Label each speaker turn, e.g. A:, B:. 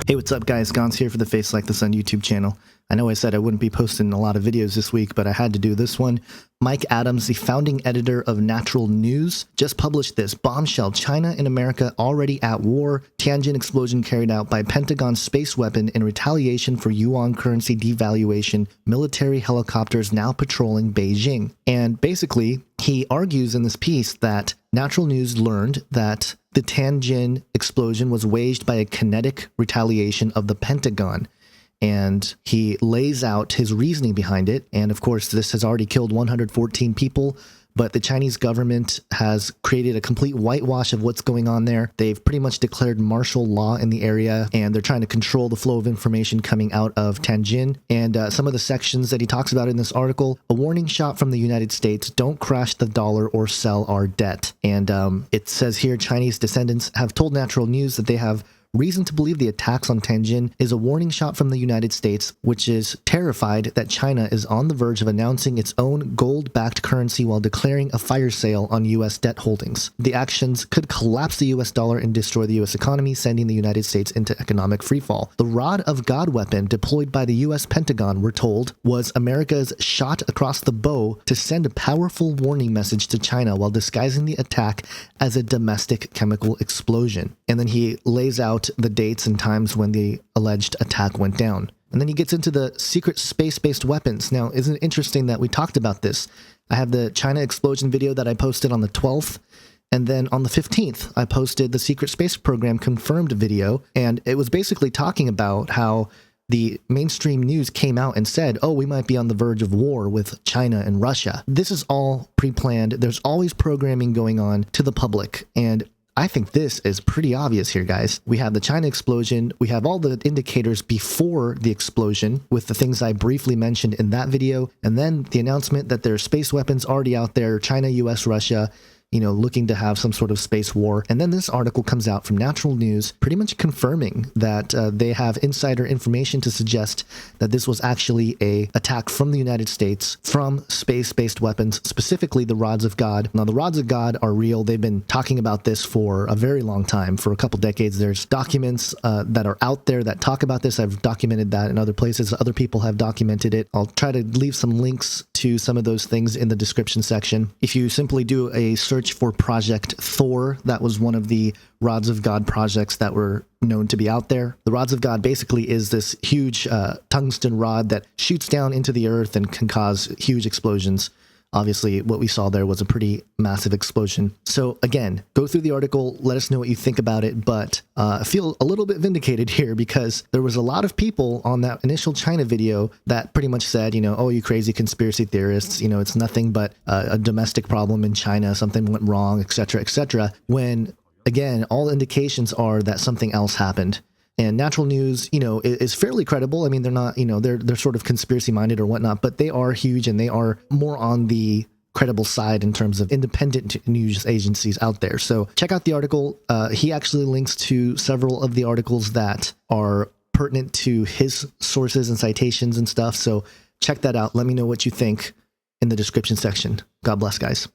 A: Hey, what's up guys? Gons here for the Face Like the Sun YouTube channel. I know I said I wouldn't be posting a lot of videos this week, but I had to do this one. Mike Adams, the founding editor of Natural News, just published this bombshell. China and America already at war. Tianjin explosion carried out by Pentagon space weapon in retaliation for yuan currency devaluation. Military helicopters now patrolling Beijing. And basically, he argues in this piece that Natural News learned that the Tianjin explosion was waged by a kinetic retaliation of the Pentagon. And he lays out his reasoning behind it. And of course, this has already killed 114 people, but the Chinese government has created a complete whitewash of what's going on there. They've pretty much declared martial law in the area, and they're trying to control the flow of information coming out of Tianjin. And some of the sections that he talks about in this article: a warning shot from the United States, don't crash the dollar or sell our debt. And it says here, Chinese descendants have told Natural News that they have reason to believe the attacks on Tianjin is a warning shot from the United States, which is terrified that China is on the verge of announcing its own gold-backed currency while declaring a fire sale on U.S. debt holdings. The actions could collapse the U.S. dollar and destroy the U.S. economy, sending the United States into economic freefall. The rod of God weapon deployed by the U.S. Pentagon, we're told, was America's shot across the bow to send a powerful warning message to China while disguising the attack as a domestic chemical explosion. And then he lays out the dates and times when the alleged attack went down. And then he gets into the secret space-based weapons. Now, isn't it interesting that we talked about this? I have the China explosion video that I posted on the 12th. And then on the 15th, I posted the secret space program confirmed video. And it was basically talking about how the mainstream news came out and said, oh, we might be on the verge of war with China and Russia. This is all pre-planned. There's always programming going on to the public. And I think this is pretty obvious here, guys. We have the China explosion. We have all the indicators before the explosion with the things I briefly mentioned in that video. And then the announcement that there are space weapons already out there, China, US, Russia, you know, looking to have some sort of space war. And then this article comes out from Natural News pretty much confirming that they have insider information to suggest that this was actually a attack from the United States from space-based weapons, specifically the rods of God. Now, the rods of God are real. They've been talking about this for a very long time, for a couple decades. There's documents that are out there that talk about this. I've documented that in other places. Other people have documented it. I'll try to leave some links to some of those things in the description section. If you simply do a search for Project Thor, that was one of the Rods of God projects that were known to be out there. The Rods of God basically is this huge tungsten rod that shoots down into the earth and can cause huge explosions. Obviously, what we saw there was a pretty massive explosion. So again, go through the article, let us know what you think about it, but I feel a little bit vindicated here because there was a lot of people on that initial China video that pretty much said, you know, oh, you crazy conspiracy theorists, you know, it's nothing but a domestic problem in China, something went wrong, etc., when, again, all indications are that something else happened. And Natural News, you know, is fairly credible. I mean, they're not, you know, they're sort of conspiracy minded or whatnot, but they are huge and they are more on the credible side in terms of independent news agencies out there. So check out the article. He actually links to several of the articles that are pertinent to his sources and citations and stuff. So check that out. Let me know what you think in the description section. God bless, guys.